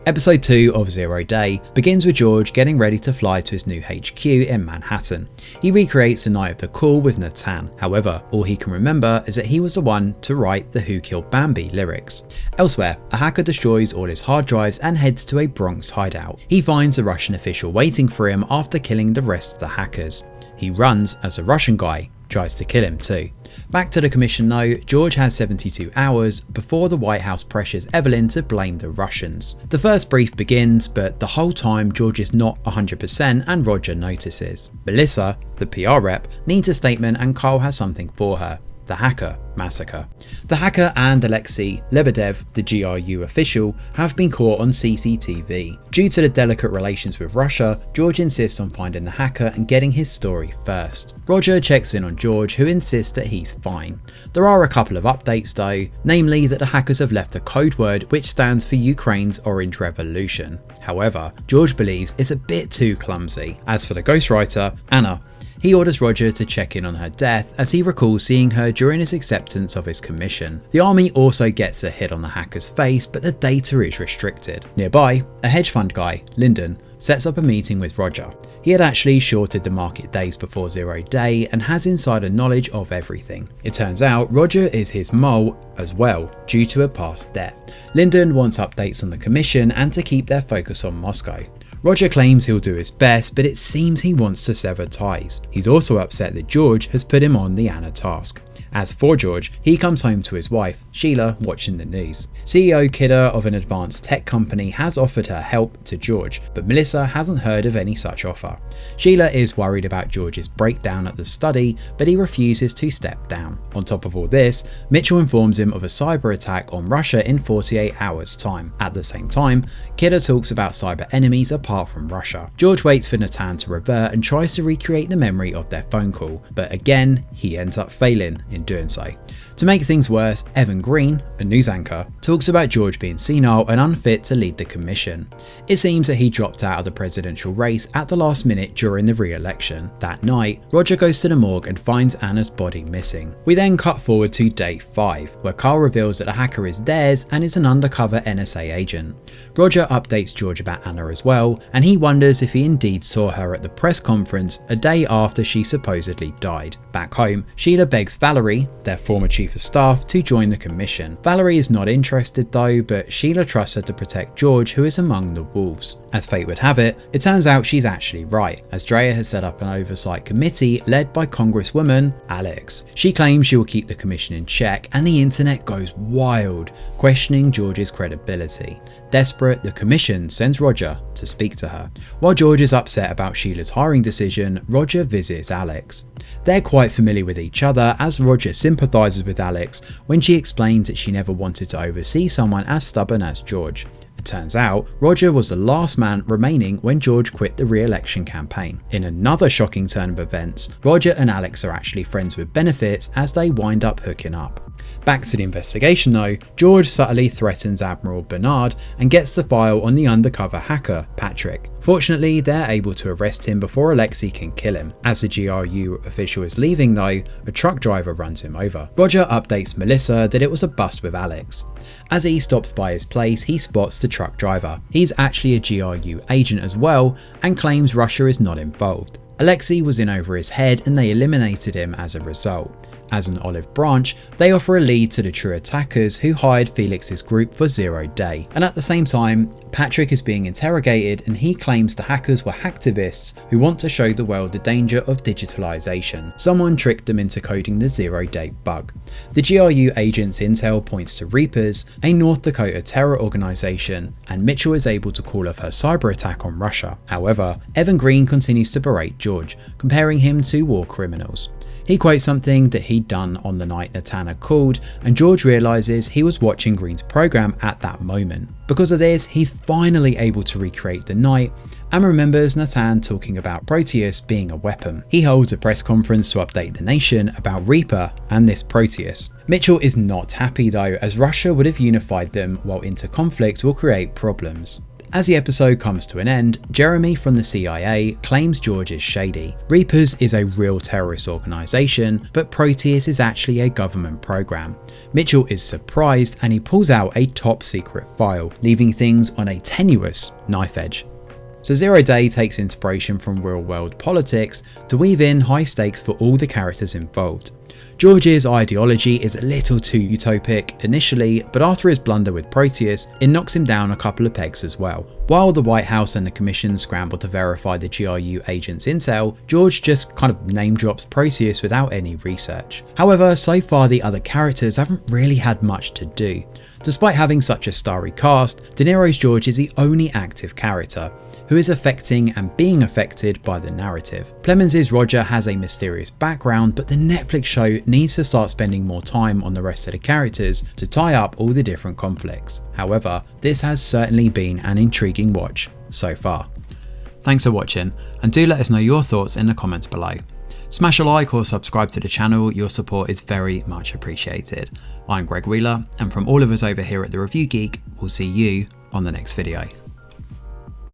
Episode 2 of 0 Day begins with George getting ready to fly to his new HQ in Manhattan. He recreates the night of the call with Natan. However, all he can remember is that he was the one to write the Who Killed Bambi lyrics. Elsewhere, a hacker destroys all his hard drives and heads to a Bronx hideout. He finds a Russian official waiting for him after killing the rest of the hackers. He runs as the Russian guy tries to kill him too. Back to the commission though, George has 72 hours before the White House pressures Evelyn to blame the Russians. The first brief begins, but the whole time George is not 100% and Roger notices. Melissa, the PR rep, needs a statement and Carl has something for her. The hacker massacre. The hacker and Alexei Lebedev, the GRU official, have been caught on CCTV. Due to the delicate relations with Russia, George insists on finding the hacker and getting his story first. Roger checks in on George, who insists that he's fine. There are a couple of updates though, namely that the hackers have left a code word which stands for Ukraine's Orange Revolution. However, George believes it's a bit too clumsy. As for the ghostwriter, Anna, he orders Roger to check in on her death as he recalls seeing her during his acceptance of his commission. The army also gets a hit on the hacker's face, but the data is restricted. Nearby, a hedge fund guy, Lyndon, sets up a meeting with Roger. He had actually shorted the market days before 0 Day and has insider knowledge of everything. It turns out Roger is his mole as well, due to a past debt. Lyndon wants updates on the commission and to keep their focus on Moscow. Roger claims he'll do his best, but it seems he wants to sever ties. He's also upset that George has put him on the Anna task. As for George, he comes home to his wife, Sheila, watching the news. CEO Kidder of an advanced tech company has offered her help to George, but Melissa hasn't heard of any such offer. Sheila is worried about George's breakdown at the study, but he refuses to step down. On top of all this, Mitchell informs him of a cyber attack on Russia in 48 hours time. At the same time, Kidder talks about cyber enemies apart from Russia. George waits for Natan to revert and tries to recreate the memory of their phone call, but again, he ends up failing in doing so. To make things worse, Evan Green, a news anchor, talks about George being senile and unfit to lead the commission. It seems that he dropped out of the presidential race at the last minute during the re-election. That night, Roger goes to the morgue and finds Anna's body missing. We then cut forward to day 5, where Carl reveals that the hacker is theirs and is an undercover NSA agent. Roger updates George about Anna as well, and he wonders if he indeed saw her at the press conference a day after she supposedly died. Back home, Sheila begs Valerie, their former chief of staff, to join the commission. Valerie is not interested though, but Sheila trusts her to protect George, who is among the wolves. As fate would have it, it turns out she's actually right, as Drea has set up an oversight committee led by Congresswoman Alex. She claims she will keep the commission in check, and the internet goes wild, questioning George's credibility. Desperate, the commission sends Roger to speak to her. While George is upset about Sheila's hiring decision, Roger visits Alex. They're quite familiar with each other, as Roger sympathises with Alex when she explains that she never wanted to oversee someone as stubborn as George. It turns out Roger was the last man remaining when George quit the re-election campaign. In another shocking turn of events, Roger and Alex are actually friends with benefits as they wind up hooking up. Back to the investigation though, George subtly threatens Admiral Bernard and gets the file on the undercover hacker, Patrick. Fortunately, they're able to arrest him before Alexei can kill him. As the GRU official is leaving though, a truck driver runs him over. Roger updates Melissa that it was a bust with Alex. As he stops by his place, he spots the truck driver. He's actually a GRU agent as well and claims Russia is not involved. Alexei was in over his head and they eliminated him as a result. As an olive branch, they offer a lead to the true attackers who hired Felix's group for 0 Day. And at the same time, Patrick is being interrogated and he claims the hackers were hacktivists who want to show the world the danger of digitalization. Someone tricked them into coding the 0 Day bug. The GRU agent's intel points to Reapers, a North Dakota terror organization, and Mitchell is able to call off her cyber attack on Russia. However, Evan Green continues to berate George, comparing him to war criminals. He quotes something that he'd done on the night Natana called, and George realizes he was watching Green's program at that moment. Because of this, he's finally able to recreate the night and remembers Natan talking about Proteus being a weapon. He holds a press conference to update the nation about Reaper and this Proteus. Mitchell is not happy though, as Russia would have unified them while inter-conflict will create problems. As the episode comes to an end, Jeremy from the CIA claims George is shady. Reapers is a real terrorist organisation, but Proteus is actually a government program. Mitchell is surprised and he pulls out a top secret file, leaving things on a tenuous knife edge. So Zero Day takes inspiration from real world politics to weave in high stakes for all the characters involved. George's ideology is a little too utopic initially, but after his blunder with Proteus, it knocks him down a couple of pegs as well. While the White House and the Commission scramble to verify the GRU agent's intel, George just kind of name drops Proteus without any research. However, so far the other characters haven't really had much to do. Despite having such a starry cast, De Niro's George is the only active character who is affecting and being affected by the narrative. Clemens' Roger has a mysterious background, but the Netflix show needs to start spending more time on the rest of the characters to tie up all the different conflicts. However, this has certainly been an intriguing watch so far. Thanks for watching, and do let us know your thoughts in the comments below. Smash a like or subscribe to the channel, your support is very much appreciated. I'm Greg Wheeler, and from all of us over here at The Review Geek, we'll see you on the next video.